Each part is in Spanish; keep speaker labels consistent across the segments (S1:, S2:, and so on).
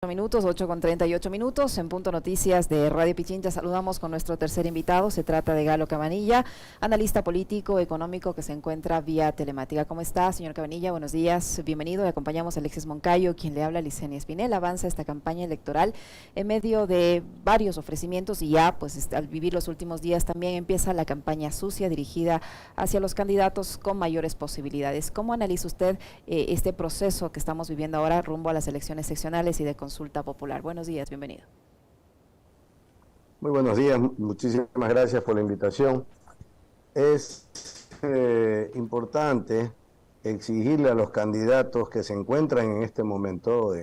S1: Minutos, 8:38 en Punto Noticias de Radio Pichincha. Saludamos con nuestro tercer invitado. Se trata de Galo Cabanilla, analista político, económico, que se encuentra vía telemática. ¿Cómo está, señor Cabanilla? Buenos días, bienvenido. Le acompañamos a Alexis Moncayo, quien le habla, Licenia Espinel. Avanza esta campaña electoral en medio de varios ofrecimientos y ya, pues al vivir los últimos días, también empieza la campaña sucia dirigida hacia los candidatos con mayores posibilidades. ¿Cómo analiza usted este proceso que estamos viviendo ahora rumbo a las elecciones seccionales y de consulta popular? Buenos días, bienvenido.
S2: Muy buenos días, muchísimas gracias por la invitación. Es importante exigirle a los candidatos que se encuentran en este momento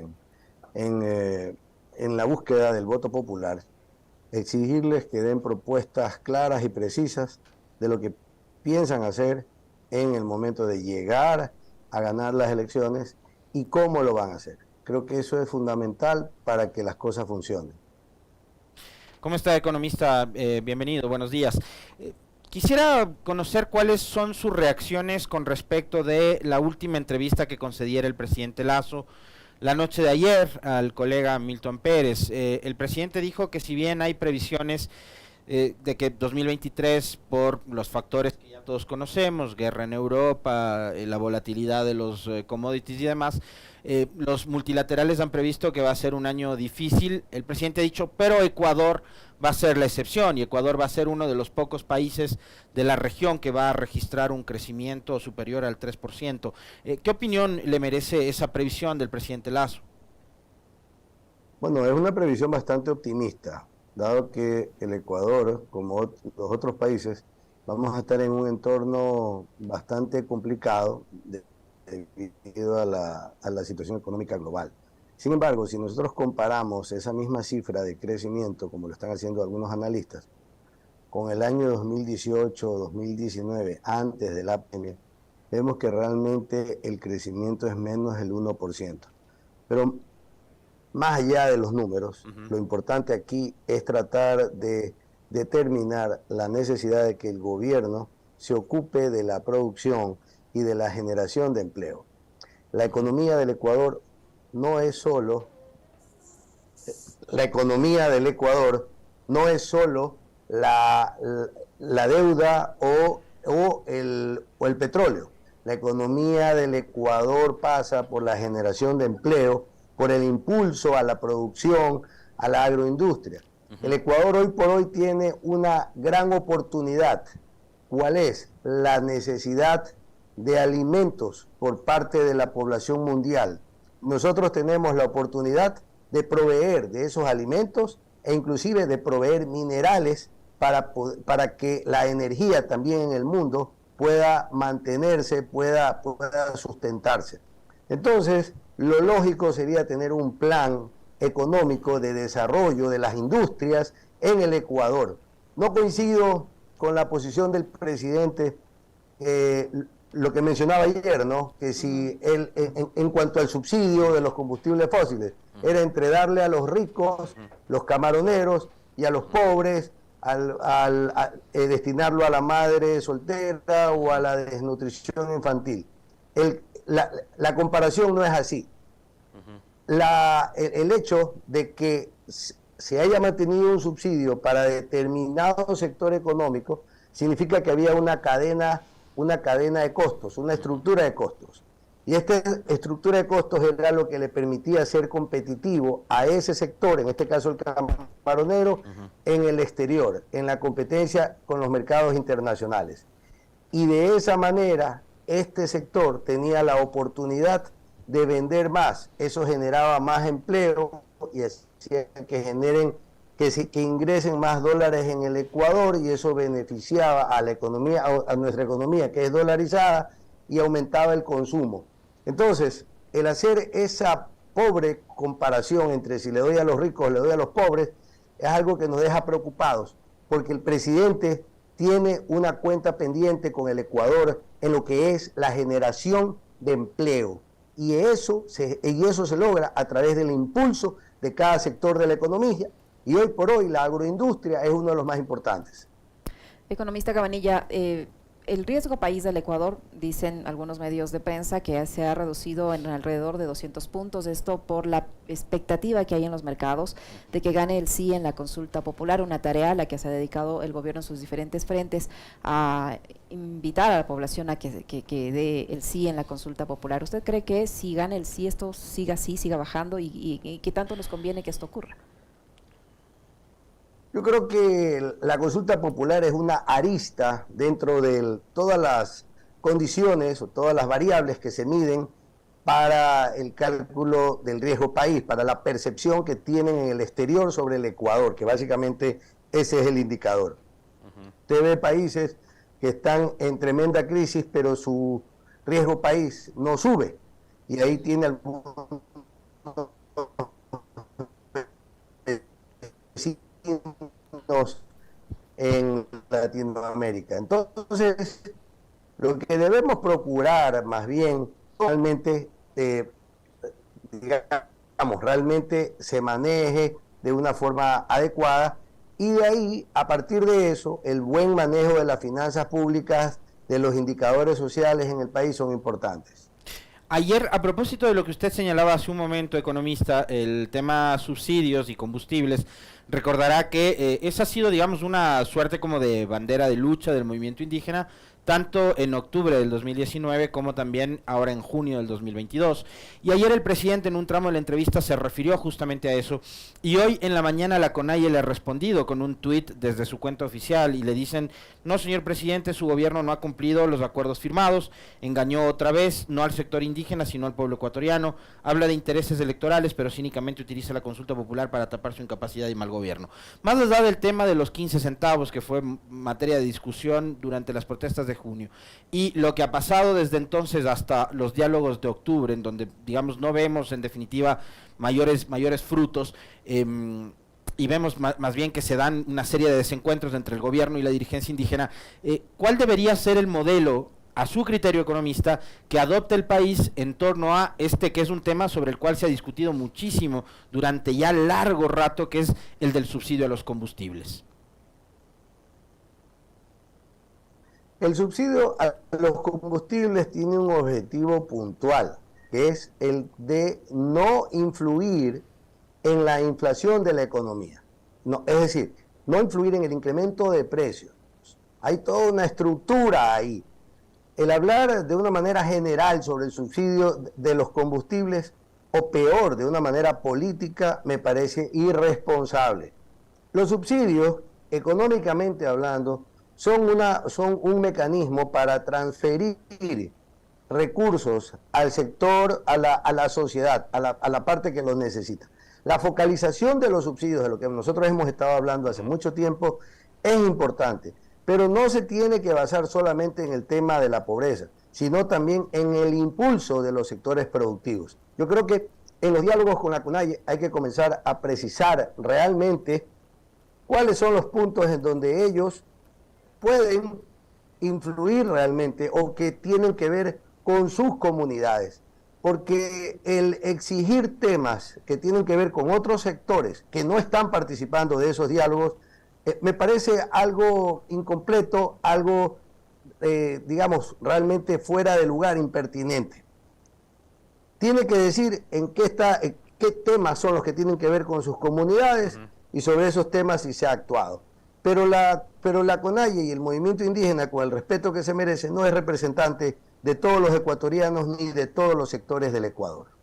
S2: en la búsqueda del voto popular, exigirles que den propuestas claras y precisas de lo que piensan hacer en el momento de llegar a ganar las elecciones y cómo lo van a hacer. Creo que eso es fundamental para que las cosas funcionen.
S3: ¿Cómo está, economista? Bienvenido, buenos días. Quisiera conocer cuáles son sus reacciones con respecto de la última entrevista que concediera el presidente Lasso la noche de ayer al colega Milton Pérez. El presidente dijo que si bien hay previsiones de que 2023, por los factores que ya todos conocemos, guerra en Europa, la volatilidad de los commodities y demás, los multilaterales han previsto que va a ser un año difícil. El presidente ha dicho, pero Ecuador va a ser la excepción y Ecuador va a ser uno de los pocos países de la región que va a registrar un crecimiento superior al 3%. ¿Qué opinión le merece esa previsión del presidente Lasso?
S2: Bueno, es una previsión bastante optimista, dado que el Ecuador, como los otros países, vamos a estar en un entorno bastante complicado debido a la situación económica global. Sin embargo, si nosotros comparamos esa misma cifra de crecimiento, como lo están haciendo algunos analistas, con el año 2018 o 2019, antes de la pandemia, vemos que realmente el crecimiento es menos del 1%. Pero más allá de los números, lo importante aquí es tratar de determinar la necesidad de que el gobierno se ocupe de la producción y de la generación de empleo. La economía del Ecuador no es solo la deuda o el petróleo. La economía del Ecuador pasa por la generación de empleo, por el impulso a la producción, a la agroindustria. El Ecuador hoy por hoy tiene una gran oportunidad. ¿Cuál es? La necesidad de alimentos por parte de la población mundial. Nosotros tenemos la oportunidad de proveer de esos alimentos e inclusive de proveer minerales para que la energía también en el mundo pueda mantenerse, pueda sustentarse. Entonces, lo lógico sería tener un plan económico de desarrollo de las industrias en el Ecuador. No coincido con la posición del presidente, lo que mencionaba ayer, ¿no? Que si en cuanto al subsidio de los combustibles fósiles, era entre darle a los ricos, los camaroneros, y a los pobres, destinarlo a la madre soltera o a la desnutrición infantil. La comparación no es así. El hecho de que se haya mantenido un subsidio para determinado sector económico significa que había una cadena de costos, una estructura de costos. Y esta estructura de costos era lo que le permitía ser competitivo a ese sector, en este caso el camaronero, en el exterior, en la competencia con los mercados internacionales. Y de esa manera, este sector tenía la oportunidad de vender más. Eso generaba más empleo y hacía que ingresen más dólares en el Ecuador, y eso beneficiaba a la economía, a nuestra economía, que es dolarizada, y aumentaba el consumo. Entonces, el hacer esa pobre comparación entre si le doy a los ricos o le doy a los pobres es algo que nos deja preocupados, porque el presidente tiene una cuenta pendiente con el Ecuador en lo que es la generación de empleo, y eso se logra a través del impulso de cada sector de la economía, y hoy por hoy la agroindustria es uno de los más importantes.
S1: Economista Cabanilla, el riesgo país del Ecuador, dicen algunos medios de prensa, que se ha reducido en alrededor de 200 puntos, esto por la expectativa que hay en los mercados de que gane el sí en la consulta popular, una tarea a la que se ha dedicado el gobierno en sus diferentes frentes, a invitar a la población a que dé el sí en la consulta popular. ¿Usted cree que si gana el sí esto siga así, siga bajando y qué tanto nos conviene que esto ocurra?
S2: Yo creo que la consulta popular es una arista dentro de todas las condiciones o todas las variables que se miden para el cálculo del riesgo país, para la percepción que tienen en el exterior sobre el Ecuador, que básicamente ese es el indicador. Usted ve países que están en tremenda crisis, pero su riesgo país no sube, y ahí tiene algunos en Latinoamérica. Entonces, lo que debemos procurar más bien, realmente, digamos, realmente se maneje de una forma adecuada, y de ahí, a partir de eso, el buen manejo de las finanzas públicas, de los indicadores sociales en el país son importantes.
S3: Ayer, a propósito de lo que usted señalaba hace un momento, economista, el tema subsidios y combustibles, recordará que esa ha sido, digamos, una suerte como de bandera de lucha del movimiento indígena, tanto en octubre del 2019 como también ahora en junio del 2022. Y ayer el presidente en un tramo de la entrevista se refirió justamente a eso, y hoy en la mañana la CONAIE le ha respondido con un tuit desde su cuenta oficial y le dicen: no, señor presidente, su gobierno no ha cumplido los acuerdos firmados, engañó otra vez, no al sector indígena sino al pueblo ecuatoriano, habla de intereses electorales pero cínicamente utiliza la consulta popular para tapar su incapacidad y mal gobierno. Más allá del tema de los 15 centavos, que fue materia de discusión durante las protestas de junio, y lo que ha pasado desde entonces hasta los diálogos de octubre, en donde, digamos, no vemos en definitiva mayores frutos, y vemos más bien que se dan una serie de desencuentros entre el gobierno y la dirigencia indígena, ¿cuál debería ser el modelo, a su criterio economista, que adopte el país en torno a este, que es un tema sobre el cual se ha discutido muchísimo durante ya largo rato, que es el del subsidio a los combustibles?
S2: El subsidio a los combustibles tiene un objetivo puntual, que es el de no influir en la inflación de la economía. No, es decir, no influir en el incremento de precios. Hay toda una estructura ahí. El hablar de una manera general sobre el subsidio de los combustibles, o peor, de una manera política, me parece irresponsable. Los subsidios, económicamente hablando, son un mecanismo para transferir recursos al sector, a la sociedad, a la parte que los necesita. La focalización de los subsidios, de lo que nosotros hemos estado hablando hace mucho tiempo, es importante, pero no se tiene que basar solamente en el tema de la pobreza, sino también en el impulso de los sectores productivos. Yo creo que en los diálogos con la CONAIE hay que comenzar a precisar realmente cuáles son los puntos en donde ellos pueden influir realmente o que tienen que ver con sus comunidades, porque el exigir temas que tienen que ver con otros sectores que no están participando de esos diálogos, me parece algo incompleto, algo, digamos, realmente fuera de lugar, impertinente. Tiene que decir qué temas son los que tienen que ver con sus comunidades, y sobre esos temas sí se ha actuado. Pero la CONAIE y el movimiento indígena, con el respeto que se merece, no es representante de todos los ecuatorianos ni de todos los sectores del Ecuador.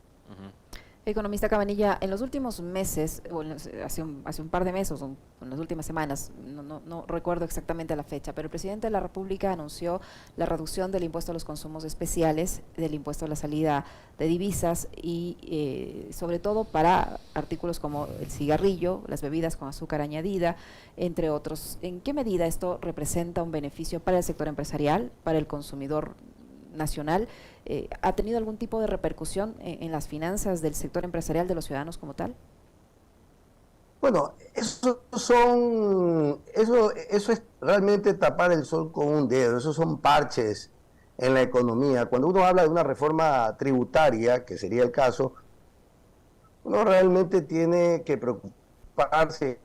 S1: Economista Cabanilla, en los últimos meses, o hace un par de meses, o en las últimas semanas, no recuerdo exactamente la fecha, pero el presidente de la República anunció la reducción del impuesto a los consumos especiales, del impuesto a la salida de divisas y sobre todo para artículos como el cigarrillo, las bebidas con azúcar añadida, entre otros. ¿En qué medida esto representa un beneficio para el sector empresarial, para el consumidor nacional? ¿Ha tenido algún tipo de repercusión en las finanzas del sector empresarial, de los ciudadanos como tal?
S2: Bueno, eso es realmente tapar el sol con un dedo. Esos son parches en la economía. Cuando uno habla de una reforma tributaria, que sería el caso, uno realmente tiene que preocuparse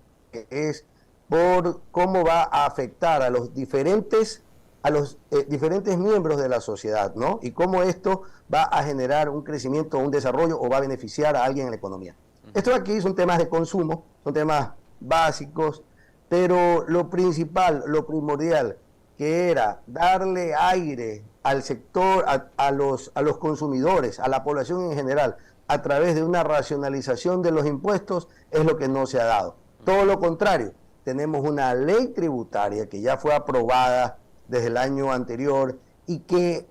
S2: por cómo va a afectar a a los diferentes miembros de la sociedad, ¿no? Y cómo esto va a generar un crecimiento, un desarrollo o va a beneficiar a alguien en la economía. Esto aquí son temas de consumo, son temas básicos, pero lo principal, lo primordial, que era darle aire al sector, a los consumidores, a la población en general, a través de una racionalización de los impuestos, es lo que no se ha dado. Todo lo contrario, tenemos una ley tributaria que ya fue aprobada desde el año anterior y que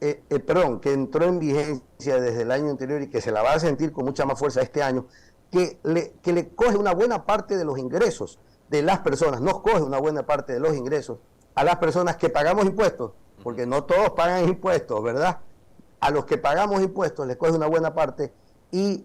S2: entró en vigencia desde el año anterior y que se la va a sentir con mucha más fuerza este año, que le coge una buena parte de los ingresos de las personas, nos coge una buena parte de los ingresos a las personas que pagamos impuestos, porque no todos pagan impuestos, ¿verdad? A los que pagamos impuestos les coge una buena parte y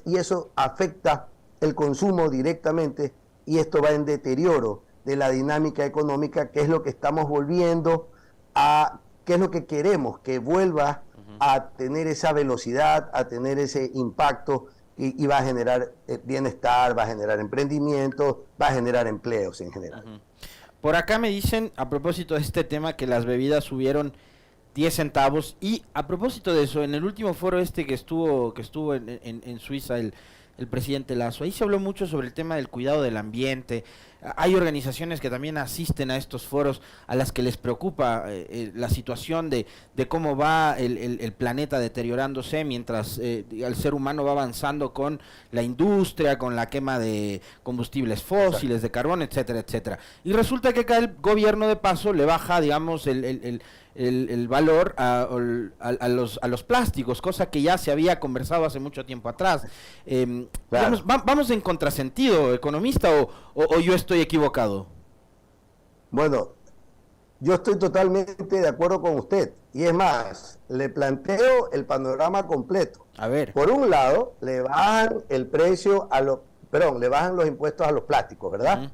S2: eso afecta el consumo directamente y esto va en deterioro de la dinámica económica, que es lo que estamos volviendo a, que es lo que queremos, que vuelva a tener esa velocidad, a tener ese impacto y va a generar bienestar, va a generar emprendimiento, va a generar empleos en general.
S3: Por acá me dicen, a propósito de este tema, que las bebidas subieron 10 centavos. Y a propósito de eso, en el último foro que estuvo en Suiza el presidente Lasso, ahí se habló mucho sobre el tema del cuidado del ambiente. Hay organizaciones que también asisten a estos foros a las que les preocupa la situación de cómo va el planeta deteriorándose mientras el ser humano va avanzando con la industria, con la quema de combustibles fósiles, de carbón, etcétera, etcétera. Y resulta que acá el gobierno de paso le baja, digamos, el valor a los plásticos, cosa que ya se había conversado hace mucho tiempo atrás.
S2: Claro.
S3: ¿Vamos en contrasentido, economista, o yo estoy equivocado?
S2: Bueno, yo estoy totalmente de acuerdo con usted. Y es más, le planteo el panorama completo.
S3: A ver.
S2: Por un lado, le bajan el precio le bajan los impuestos a los plásticos, ¿verdad?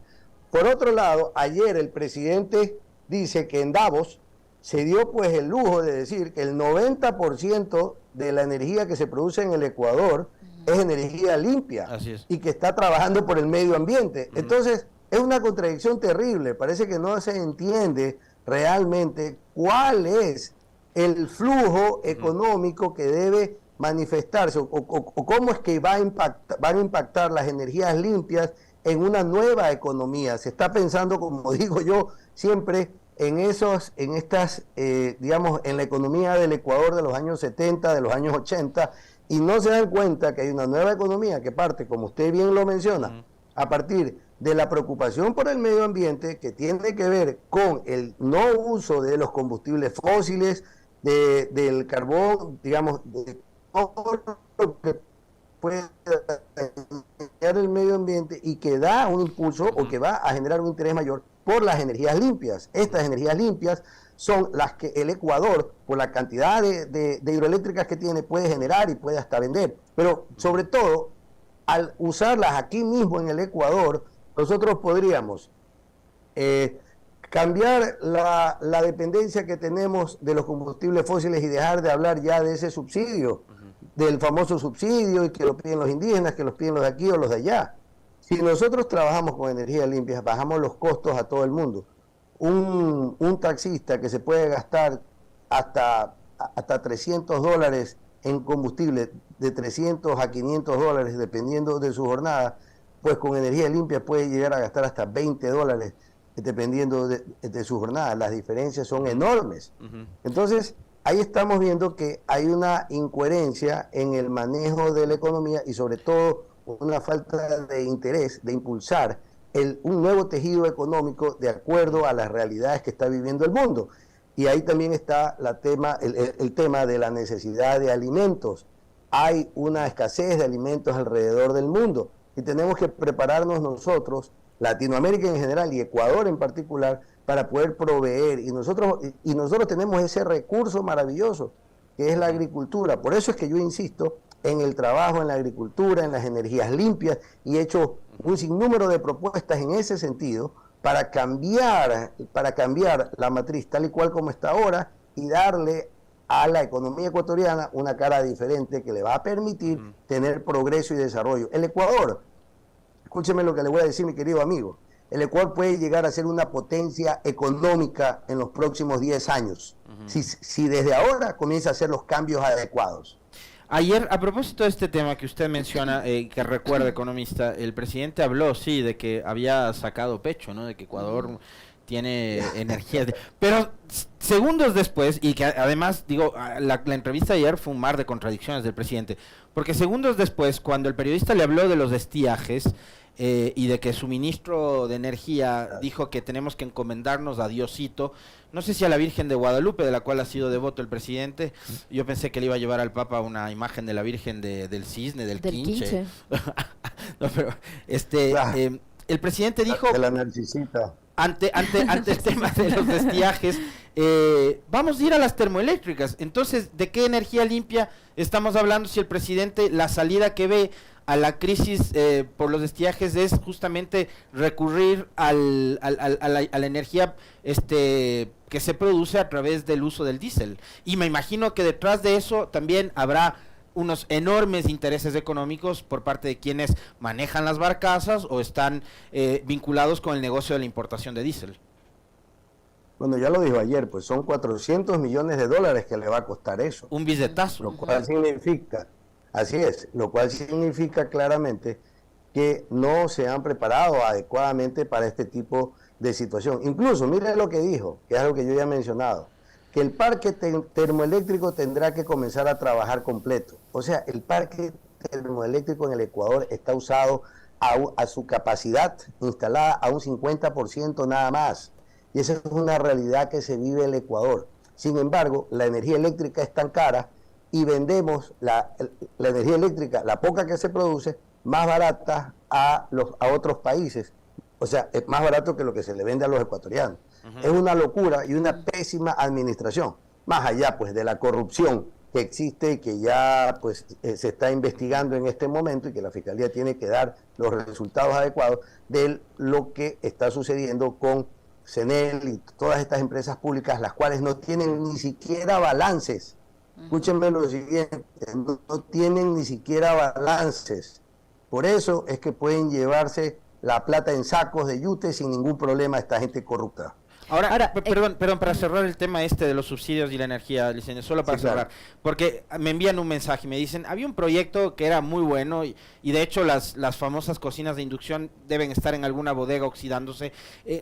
S2: Por otro lado, ayer el presidente dice que en Davos se dio pues el lujo de decir que el 90% de la energía que se produce en el Ecuador es energía limpia.
S3: Así es.
S2: Y que está trabajando por el medio ambiente. Entonces, es una contradicción terrible. Parece que no se entiende realmente cuál es el flujo económico que debe manifestarse o cómo es que van a impactar las energías limpias en una nueva economía. Se está pensando, como digo yo, siempre digamos, en la economía del Ecuador de los años 70, de los años 80, y no se dan cuenta que hay una nueva economía que parte, como usted bien lo menciona, a partir de la preocupación por el medio ambiente, que tiene que ver con el no uso de los combustibles fósiles, del carbón, digamos, de todo lo que puede dañar el medio ambiente y que da un impulso o que va a generar un interés mayor por las energías limpias. Estas energías limpias son las que el Ecuador, por la cantidad de hidroeléctricas que tiene, puede generar y puede hasta vender. Pero sobre todo, al usarlas aquí mismo en el Ecuador, nosotros podríamos cambiar la dependencia que tenemos de los combustibles fósiles y dejar de hablar ya de ese subsidio, del famoso subsidio, y que lo piden los indígenas, que los piden los de aquí o los de allá. Si nosotros trabajamos con energías limpias, bajamos los costos a todo el mundo. Un taxista que se puede gastar hasta $300 en combustible, de 300 a 500 dólares, dependiendo de su jornada, pues con energía limpia puede llegar a gastar hasta $20, dependiendo de su jornada. Las diferencias son enormes. Entonces, ahí estamos viendo que hay una incoherencia en el manejo de la economía y sobre todo una falta de interés de impulsar un nuevo tejido económico de acuerdo a las realidades que está viviendo el mundo. Y ahí también está el tema de la necesidad de alimentos. Hay una escasez de alimentos alrededor del mundo y tenemos que prepararnos nosotros, Latinoamérica en general y Ecuador en particular, para poder proveer. Y nosotros tenemos ese recurso maravilloso que es la agricultura. Por eso es que yo insisto en el trabajo en la agricultura, en las energías limpias, y he hecho un sinnúmero de propuestas en ese sentido para cambiar la matriz tal y cual como está ahora y darle a la economía ecuatoriana una cara diferente que le va a permitir tener progreso y desarrollo. El Ecuador, escúcheme lo que le voy a decir, mi querido amigo, el Ecuador puede llegar a ser una potencia económica en los próximos 10 años, si desde ahora comienza a hacer los cambios adecuados.
S3: Ayer, a propósito de este tema que usted menciona, que recuerda, economista, el presidente habló, sí, de que había sacado pecho, ¿no? De que Ecuador tiene energía. Pero segundos después, y que además, digo, la entrevista de ayer fue un mar de contradicciones del presidente, porque segundos después, cuando el periodista le habló de los estiajes, y de que su ministro de Energía dijo que tenemos que encomendarnos a Diosito, no sé si a la Virgen de Guadalupe, de la cual ha sido devoto el presidente. Yo pensé que le iba a llevar al Papa una imagen de la Virgen del Cisne, del Quinche. No, pero el presidente dijo...
S2: De la narcisita.
S3: Ante el tema de los estiajes, vamos a ir a las termoeléctricas. Entonces, ¿de qué energía limpia estamos hablando si el presidente, la salida que ve a la crisis por los estiajes es justamente recurrir a la energía que se produce a través del uso del diésel? Y me imagino que detrás de eso también habrá unos enormes intereses económicos por parte de quienes manejan las barcazas o están vinculados con el negocio de la importación de diésel.
S2: Bueno, ya lo dijo ayer, pues son 400 millones de dólares que le va a costar eso.
S3: Un billetazo.
S2: Lo cual significa, así es, lo cual significa claramente que no se han preparado adecuadamente para este tipo de situación. Incluso, mire lo que dijo, que es algo que yo ya he mencionado, que el parque termoeléctrico tendrá que comenzar a trabajar completo. O sea, el parque termoeléctrico en el Ecuador está usado a su capacidad instalada a un 50% nada más. Y esa es una realidad que se vive en el Ecuador. Sin embargo, la energía eléctrica es tan cara y vendemos la energía eléctrica, la poca que se produce, más barata a otros países. O sea, es más barato que lo que se le vende a los ecuatorianos. Es una locura y una pésima administración, más allá pues de la corrupción que existe y que ya pues se está investigando en este momento y que la Fiscalía tiene que dar los resultados adecuados de lo que está sucediendo con CENEL y todas estas empresas públicas, las cuales no tienen ni siquiera balances. Escúchenme lo siguiente, no tienen ni siquiera balances. Por eso es que pueden llevarse la plata en sacos de yute sin ningún problema a esta gente corrupta.
S3: Ahora, perdón, para cerrar el tema de los subsidios y la energía, licenciado, solo para cerrar, porque me envían un mensaje y me dicen, había un proyecto que era muy bueno y de hecho las famosas cocinas de inducción deben estar en alguna bodega oxidándose.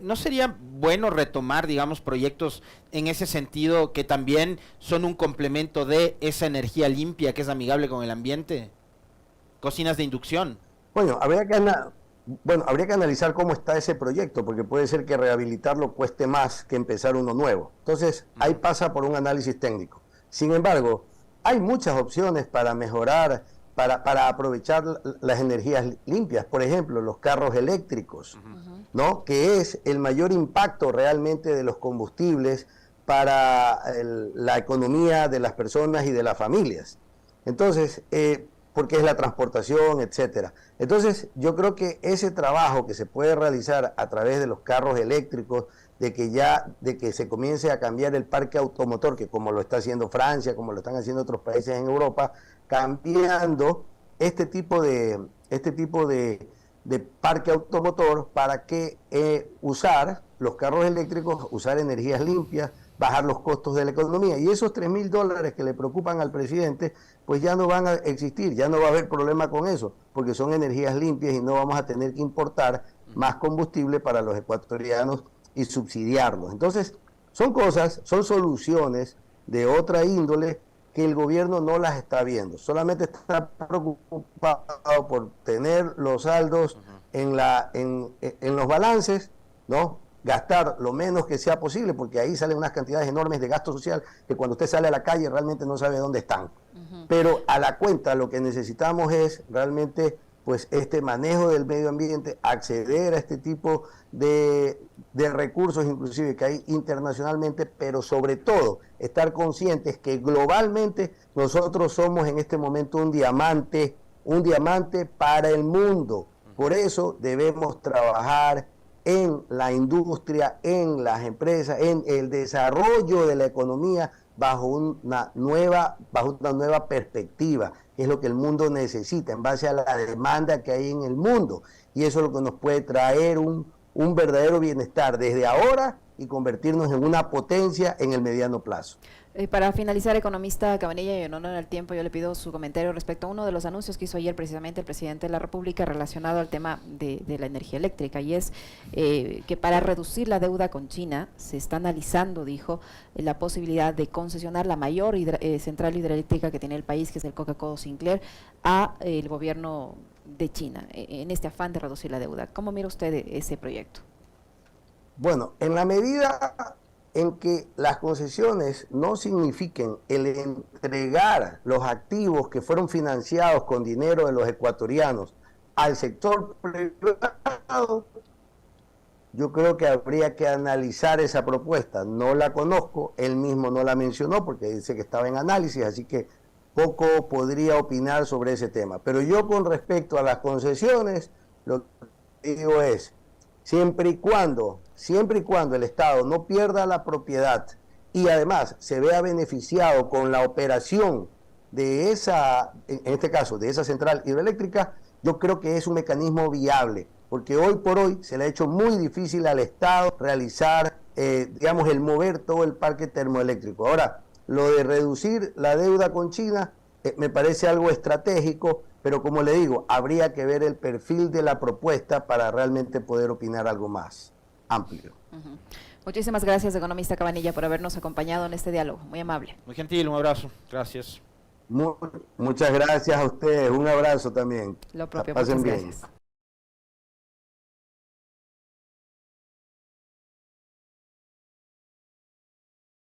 S3: ¿No sería bueno retomar, digamos, proyectos en ese sentido que también son un complemento de esa energía limpia que es amigable con el ambiente? Cocinas de inducción.
S2: Bueno, habría que analizar cómo está ese proyecto, porque puede ser que rehabilitarlo cueste más que empezar uno nuevo. Entonces, ahí pasa por un análisis técnico. Sin embargo, hay muchas opciones para mejorar, para aprovechar las energías limpias. Por ejemplo, los carros eléctricos, ¿no? Que es el mayor impacto realmente de los combustibles para la economía de las personas y de las familias. Entonces, porque es la transportación, etcétera. Entonces, yo creo que ese trabajo que se puede realizar a través de los carros eléctricos, de que se comience a cambiar el parque automotor, que como lo está haciendo Francia, como lo están haciendo otros países en Europa, cambiando este tipo de parque automotor para que usar los carros eléctricos, usar energías limpias, bajar los costos de la economía. Y esos $3.000 que le preocupan al presidente, pues ya no van a existir, ya no va a haber problema con eso, porque son energías limpias y no vamos a tener que importar más combustible para los ecuatorianos y subsidiarlos. Entonces, son soluciones de otra índole que el gobierno no las está viendo, solamente está preocupado por tener los saldos en los balances, ¿no? Gastar lo menos que sea posible, porque ahí salen unas cantidades enormes de gasto social que cuando usted sale a la calle realmente no sabe dónde están. Pero a la cuenta lo que necesitamos es realmente pues este manejo del medio ambiente, acceder a este tipo de recursos inclusive que hay internacionalmente, pero sobre todo estar conscientes que globalmente nosotros somos en este momento un diamante para el mundo. Por eso debemos trabajar en la industria, en las empresas, en el desarrollo de la economía bajo una nueva perspectiva, que es lo que el mundo necesita, en base a la demanda que hay en el mundo. Y eso es lo que nos puede traer un un verdadero bienestar desde ahora y convertirnos en una potencia en el mediano plazo.
S1: Para finalizar, economista Cabanilla, y en honor al tiempo, yo le pido su comentario respecto a uno de los anuncios que hizo ayer precisamente el presidente de la República relacionado al tema de la energía eléctrica, y es que para reducir la deuda con China se está analizando, dijo, la posibilidad de concesionar la mayor central hidroeléctrica que tiene el país, que es el Coca-Cola Sinclair, a el gobierno de China, en este afán de reducir la deuda. ¿Cómo mira usted ese proyecto?
S2: Bueno, en la medida en que las concesiones no signifiquen el entregar los activos que fueron financiados con dinero de los ecuatorianos al sector privado, yo creo que habría que analizar esa propuesta. No la conozco, él mismo no la mencionó porque dice que estaba en análisis, así que poco podría opinar sobre ese tema. Pero yo con respecto a las concesiones, lo que digo es, siempre y cuando el Estado no pierda la propiedad y además se vea beneficiado con la operación de esa, en este caso, de esa central hidroeléctrica, yo creo que es un mecanismo viable, porque hoy por hoy se le ha hecho muy difícil al Estado realizar, digamos, el mover todo el parque termoeléctrico. Ahora, lo de reducir la deuda con China me parece algo estratégico, pero como le digo, habría que ver el perfil de la propuesta para realmente poder opinar algo más amplio.
S1: Muchísimas gracias, economista Cabanilla, por habernos acompañado en este diálogo. Muy amable.
S3: Muy gentil, un abrazo. Gracias.
S2: Muchas gracias a ustedes, un abrazo también.
S1: Lo propio,
S2: Pasen
S1: muchas
S2: bien.
S1: gracias.